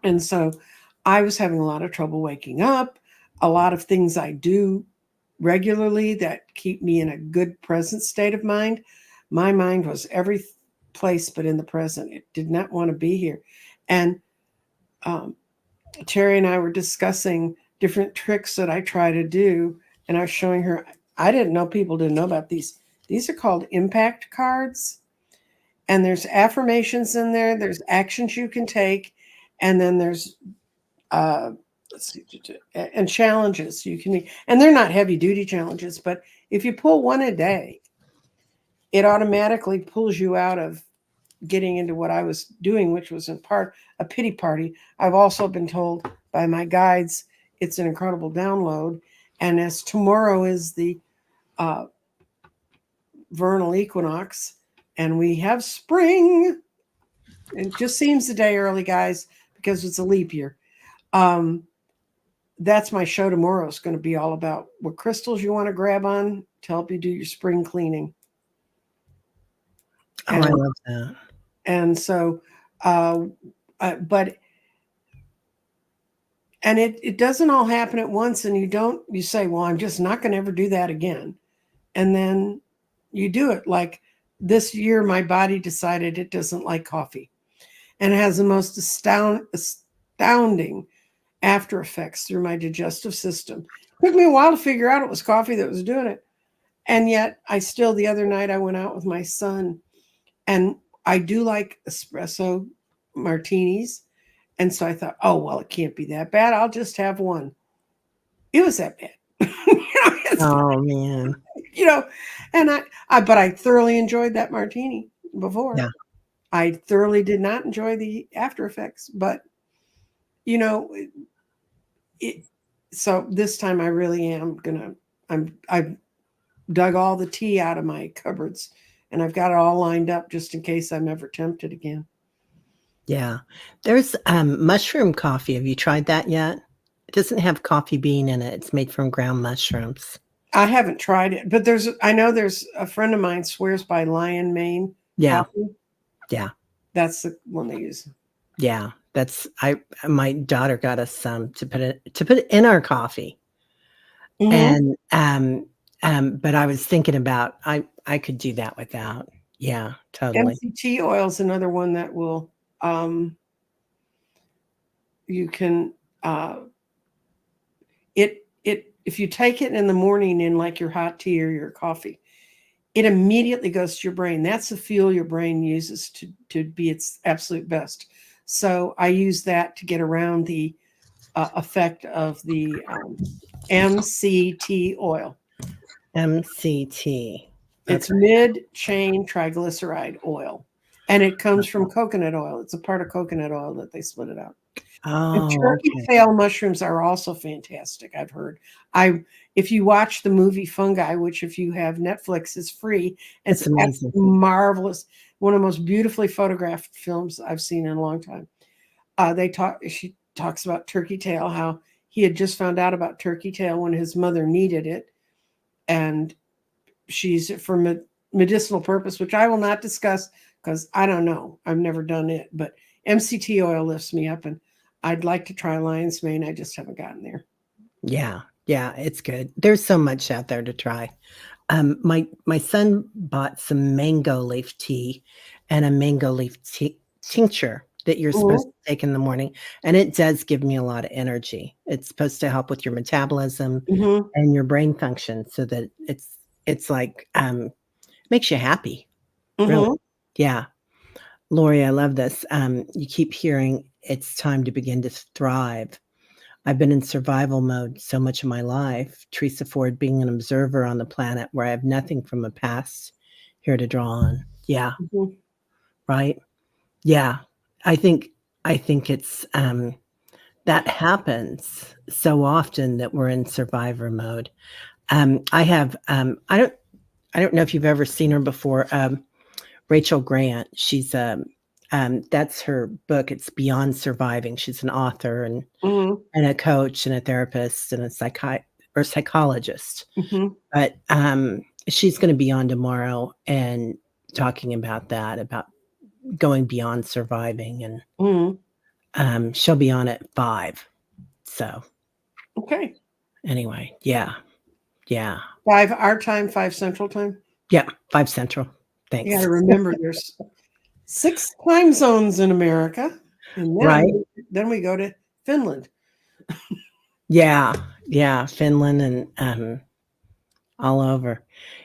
And so I was having a lot of trouble waking up, a lot of things I do regularly that keep me in a good present state of mind. My mind was every place but in the present. It did not want to be here. And Teri and I were discussing different tricks that I try to do. And I was showing her, I didn't know people didn't know about these. These are called impact cards. And there's affirmations in there, there's actions you can take, and then there's let's see, and challenges you can, and they're not heavy duty challenges, but if you pull one a day, it automatically pulls you out of getting into what I was doing, which was in part a pity party. I've also been told by my guides it's an incredible download. And as tomorrow is the vernal equinox, and we have spring, it just seems a day early, guys, because it's a leap year. That's my show tomorrow. It's going to be all about what crystals you want to grab on to help you do your spring cleaning. Oh, I love that. And so, but, and it doesn't all happen at once. And you say, well, I'm just not going to ever do that again. And then you do it. Like this year, my body decided it doesn't like coffee, and it has the most astounding after effects through my digestive system. It took me a while to figure out it was coffee that was doing it. And yet the other night I went out with my son, and I do like espresso martinis. And so I thought, oh, well, it can't be that bad. I'll just have one. It was that bad. Oh, man. And but I thoroughly enjoyed that martini before. Yeah. I thoroughly did not enjoy the after effects, but so this time I really am I've dug all the tea out of my cupboards, and I've got it all lined up just in case I'm ever tempted again. Yeah. There's mushroom coffee. Have you tried that yet? It doesn't have coffee bean in it. It's made from ground mushrooms. I haven't tried it, but I know there's a friend of mine swears by Lion Mane coffee. Yeah. That's the one they use. Yeah. My daughter got us some to put it in our coffee. Mm-hmm. And but I was thinking about I could do that without. Yeah, totally. MCT oil is another one that will you can if you take it in the morning in like your hot tea or your coffee, it immediately goes to your brain. That's the fuel your brain uses to be its absolute best. So I use that to get around the effect of the MCT oil. MCT. It's mid-chain triglyceride oil, and it comes from coconut oil. It's a part of coconut oil that they split it out. Oh, and turkey tail mushrooms are also fantastic, I've heard. If you watch the movie Fungi, which if you have Netflix is free, it's amazing. Marvelous. One of the most beautifully photographed films I've seen in a long time. She talks about turkey tail, how he had just found out about turkey tail when his mother needed it, and she's for medicinal purpose, which I will not discuss because I don't know. I've never done it, but MCT oil lifts me up, and I'd like to try lion's mane. I just haven't gotten there. Yeah, it's good. There's so much out there to try. My son bought some mango leaf tea and a mango leaf tincture that you're supposed to take in the morning, and it does give me a lot of energy. It's supposed to help with your metabolism and your brain function, so that it's like makes you happy. Really, yeah. Lori, I love this. You keep hearing it's time to begin to thrive. I've been in survival mode so much of my life. Teresa Ford, being an observer on the planet where I have nothing from a past here to draw on. Yeah. Right. Yeah. I think it's that happens so often that we're in survivor mode. I have I don't know if you've ever seen her before. Rachel Grant. She's that's her book. It's Beyond Surviving. She's an author and a coach and a therapist and a or psychologist. Mhm. But she's going to be on tomorrow and talking about that, about going beyond surviving. Mhm. And she'll be on at 5. So Okay. anyway, yeah. 5 our time, 5 Central Time. Yeah, 5 Central. You got Thanks. to remember there's 6 time zones in America, and Right? then we go to Finland. Yeah, Finland and all over.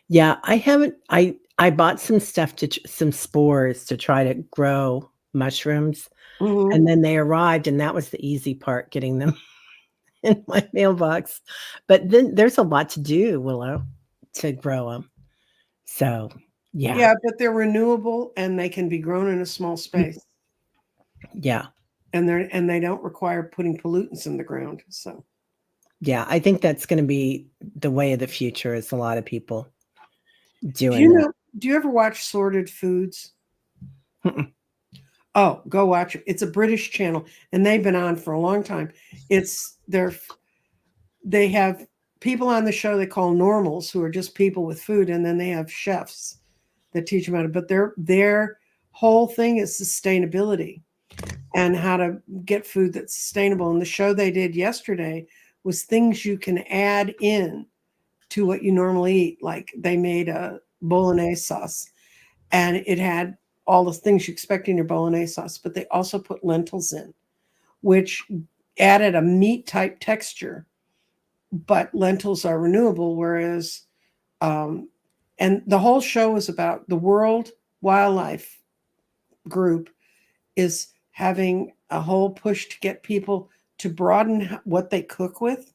Yeah, I haven't. I bought some stuff some spores to try to grow mushrooms, Mhm. and then they arrived, and that was the easy part, getting them in my mailbox. But then there's a lot to do, Willow, to grow them. So yeah, Yeah, but they're renewable and they can be grown in a small space, yeah, and they don't require putting pollutants in the ground. So, yeah. I think that's going to be the way of the future. Is a lot of people do doing you that. know? Do you ever watch Sorted Foods? Mm-mm. Oh, go watch it. It's a British channel, and they've been on for a long time. They have people on the show they call normals, who are just people with food, and then they have chefs that teach them how to. But their whole thing is sustainability and how to get food that's sustainable. And the show they did yesterday was things you can add in to what you normally eat. Like they made a bolognese sauce, and it had all the things you expect in your bolognese sauce, but they also put lentils in, which added a meat type texture. But lentils are renewable, whereas, and the whole show is about the World Wildlife Group is having a whole push to get people to broaden what they cook with,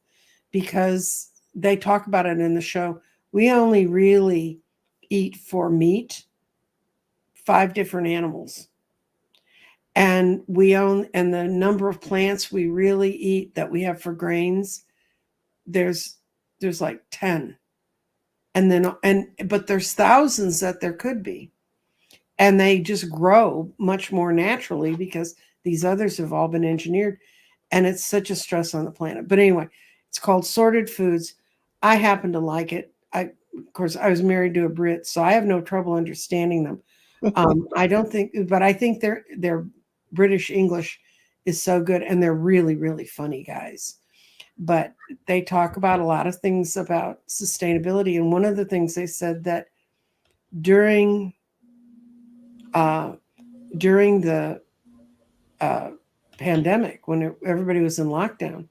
because they talk about it in the show. We only really eat for meat 5 different animals, and and the number of plants we really eat that we have for grains, there's like 10, and then but there's thousands that there could be, and they just grow much more naturally because these others have all been engineered, and it's such a stress on the planet. But anyway, it's called Sorted Foods. I happen to like it. Of course, I was married to a Brit, so I have no trouble understanding them. I don't think, but I think their British English is so good, and they're really, really funny guys. But they talk about a lot of things about sustainability, and one of the things they said that during uh, during the pandemic, when everybody was in lockdown,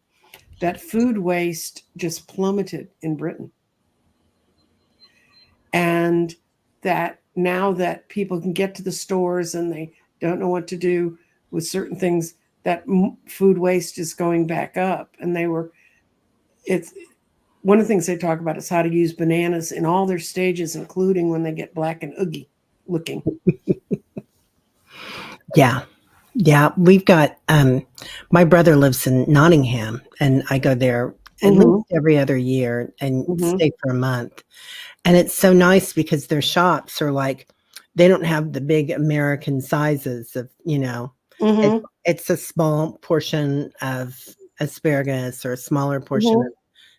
that food waste just plummeted in Britain, and that now that people can get to the stores and they don't know what to do with certain things, that food waste is going back up. And it's one of the things they talk about is how to use bananas in all their stages, including when they get black and oogie looking. Yeah, we've got my brother lives in Nottingham, and I go there at least Mm-hmm. every other year and Mm-hmm. stay for a month. And it's so nice because their shops are like, they don't have the big American sizes of, it's Mm-hmm. it's a small portion of asparagus or a smaller portion of Mm-hmm.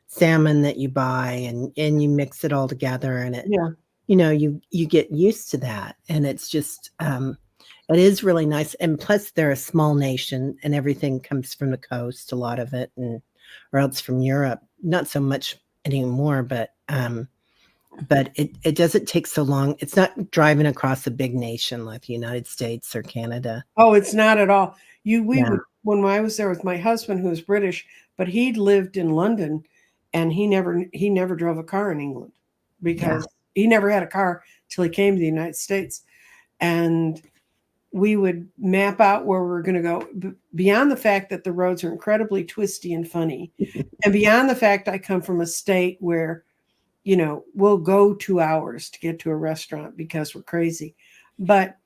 salmon that you buy, and you mix it all together, and Yeah. you get used to that, and it's just it is really nice. And plus they're a small nation, and everything comes from the coast, a lot of it, and or else from Europe, not so much anymore, but it doesn't take so long. It's not driving across a big nation like the United States or Canada. Oh, it's not at all. We Yeah, would, when I was there with my husband, who was British, but he'd lived in London, and he never drove a car in England yeah. because he never had a car till he came to the United States. And we would map out where we were going to go, beyond the fact that the roads are incredibly twisty and funny, and beyond the fact I come from a state where, we'll go 2 hours to get to a restaurant because we're crazy. But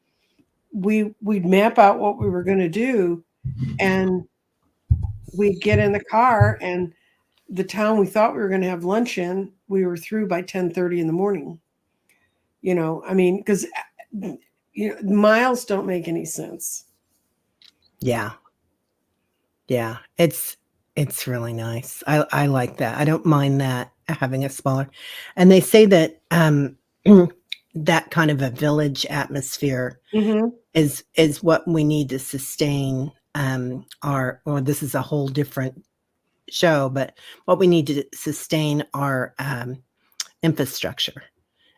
we'd map out what we were going to do, and we'd get in the car, and the town we thought we were going to have lunch in, we were through by 10:30 in the morning. I mean, because miles don't make any sense. Yeah. Yeah. It's It's really nice. I like that. I don't mind that, having a smaller, and they say that, that kind of a village atmosphere Mm-hmm. is what we need to sustain, our well, this is a whole different show, but what we need to sustain our, infrastructure.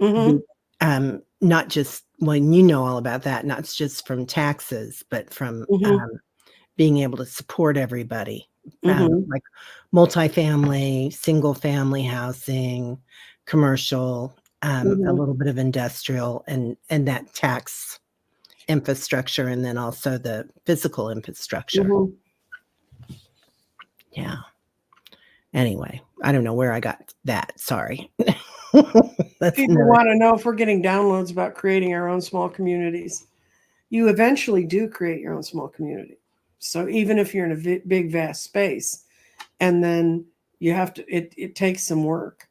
Mm-hmm. Be not just well, you know all about that, not just from taxes, but from, Mm-hmm. being able to support everybody, Mm-hmm. like multifamily, single family housing, commercial, a Mm-hmm. little bit of industrial, and that tax infrastructure, and then also the physical infrastructure. Mm-hmm. Yeah. Anyway, I don't know where I got that. Sorry. That's People another. want to know if we're getting downloads about creating our own small communities. You eventually do create your own small community. So even if you're in a big, vast space, and then you have to, it takes some work,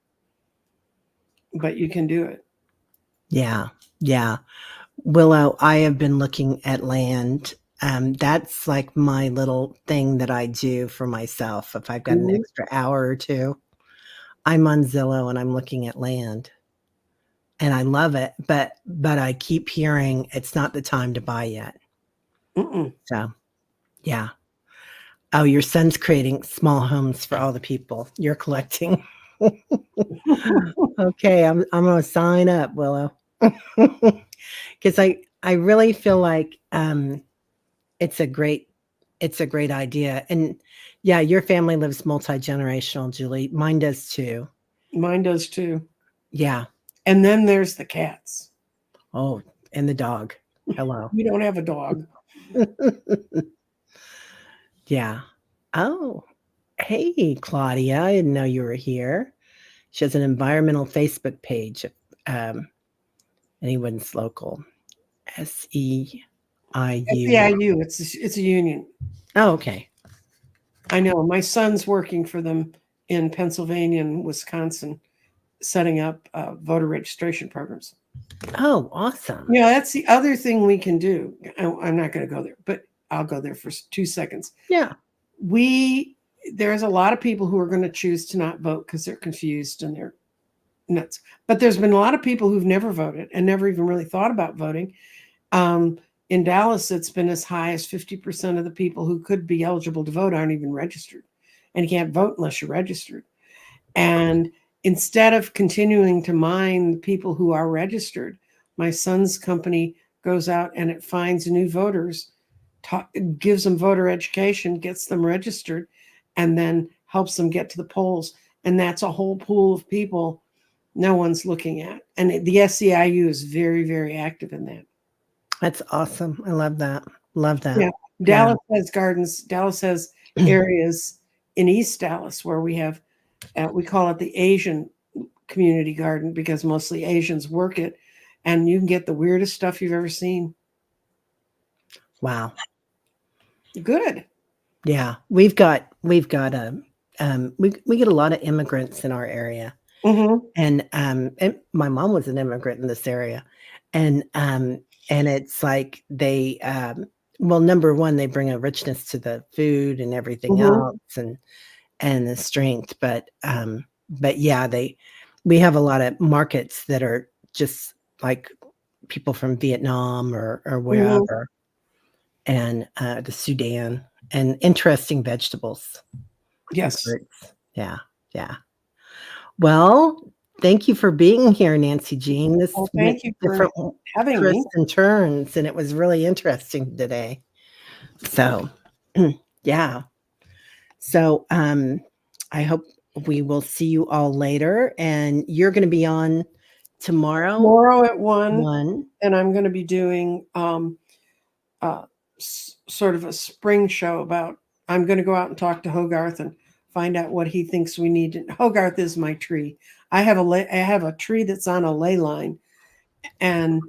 but you can do it. Yeah. Yeah. Willow, I have been looking at land. That's like my little thing that I do for myself. If I've got an Mhm. extra hour or two, I'm on Zillow and I'm looking at land, and I love it. But I keep hearing it's not the time to buy yet. Mm-mm. So yeah. Oh, your son's creating small homes for all the people you're collecting. Okay, I'm gonna sign up, Willow. Because I really feel like, it's a great it's a great idea, and yeah, your family lives multi-generational, Julie. Mine does too. Mine does too. Yeah. And then there's the cats. Oh, and the dog. Hello. We don't have a dog. Yeah. Oh, hey, Claudia. I didn't know you were here. She has an environmental Facebook page. Um, anyone's local. SEIU. SEIU, it's a union. Oh, okay. I know. My son's working for them in Pennsylvania and Wisconsin, setting up voter registration programs. Oh, awesome. Yeah, that's the other thing we can do. I'm not going to go there, but I'll go there for 2 seconds. Yeah. We There's a lot of people who are going to choose to not vote because they're confused and they're nuts. But there's been a lot of people who've never voted and never even really thought about voting. In Dallas, it's been as high as 50% of the people who could be eligible to vote aren't even registered, and you can't vote unless you're registered. And instead of continuing to mine the people who are registered, my son's company goes out and it finds new voters, gives them voter education, gets them registered, and then helps them get to the polls. And that's a whole pool of people no one's looking at. And the SEIU is very, very active in that. That's awesome. I love that. Love that. Yeah. Yeah. Dallas has gardens. Dallas has areas in East Dallas where we have, we call it the Asian community garden because mostly Asians work it. And you can get the weirdest stuff you've ever seen. Wow. Good. Yeah. We've got a we get a lot of immigrants in our area. Mm-hmm. And my mom was an immigrant in this area. And it's like they well, number one, they bring a richness to the food and everything Mm-hmm. else, and the strength. But yeah, we have a lot of markets that are just like people from Vietnam or Mm-hmm. wherever, and the Sudan, and interesting vegetables and Yes. fruits. Yeah, yeah. Well, thank you for being here, Nancy Jean. This Well, went thank you for different having me. twists and turns, and it was really interesting today. So, yeah. So, I hope we will see you all later, and you're going to be on tomorrow. Tomorrow at 1, One. and I'm going to be doing sort of a spring show about, I'm going to go out and talk to Hogarth and find out what he thinks we need. Hogarth is my tree. I have a tree that's on a ley line, and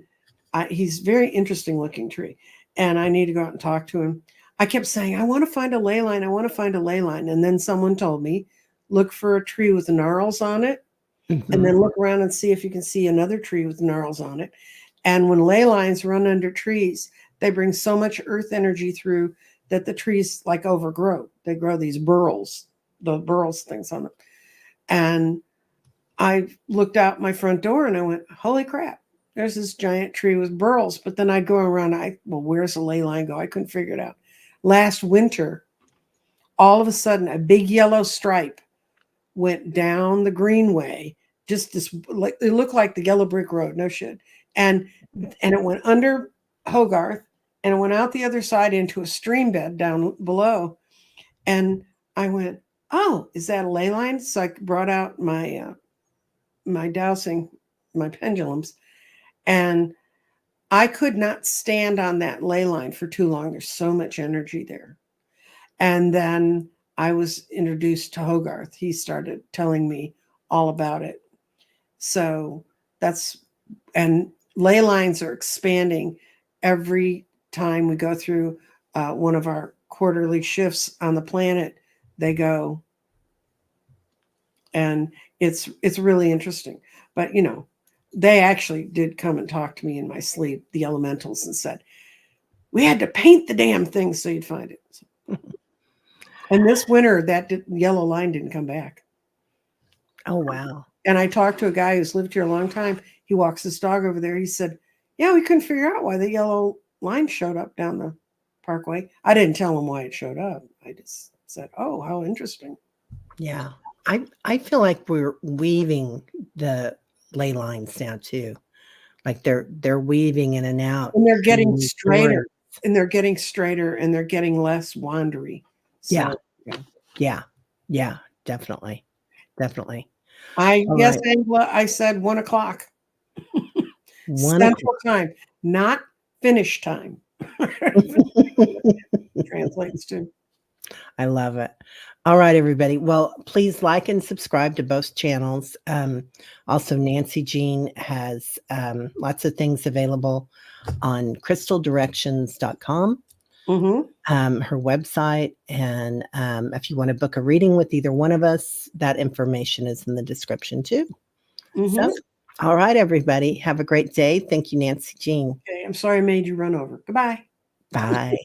he's very interesting looking tree, and I need to go out and talk to him. I kept saying, I want to find a ley line. I want to find a ley line. And then someone told me, look for a tree with gnarls on it, and Mhm. then look around and see if you can see another tree with gnarls on it. And when ley lines run under trees, they bring so much earth energy through that the trees like overgrow. They grow these burls, the burls things on them. And I looked out my front door and I went, holy crap, there's this giant tree with burls. But then I'd go around, well, where's the ley line go? I couldn't figure it out. Last winter, all of a sudden, a big yellow stripe went down the greenway, just this, like, it looked like the yellow brick road, no shit. And it went under Hogarth and it went out the other side into a stream bed down below. And I went, oh, is that a ley line? So I brought out my my dowsing, my pendulums, and I could not stand on that ley line for too long. There's so much energy there. And then I was introduced to Hogarth. He started telling me all about it. So and ley lines are expanding every time we go through one of our quarterly shifts on the planet. They go, and it's really interesting. But they actually did come and talk to me in my sleep, the elementals, and said, we had to paint the damn thing so you'd find it. And this winter, that yellow line didn't come back. Oh, wow. And I talked to a guy who's lived here a long time. He walks his dog over there. He said, yeah, we couldn't figure out why the yellow line showed up down the parkway. I didn't tell him why it showed up. I just said, oh, how interesting. Yeah. I feel like we're weaving the ley lines now too. Like they're weaving in and out. And they're getting straighter. And they're getting straighter and they're getting less wandery. So, yeah, definitely. Yes, right. Angela, I said 1 o'clock. Central time, not finish time. Translates to. I love it. All right, everybody. Well, please like and subscribe to both channels. Also, Nancy Jean has lots of things available on crystaldirections.com, her website. And if you want to book a reading with either one of us, that information is in the description too. So, all right, everybody. Have a great day. Thank you, Nancy Jean. Okay, I'm sorry I made you run over. Goodbye. Bye.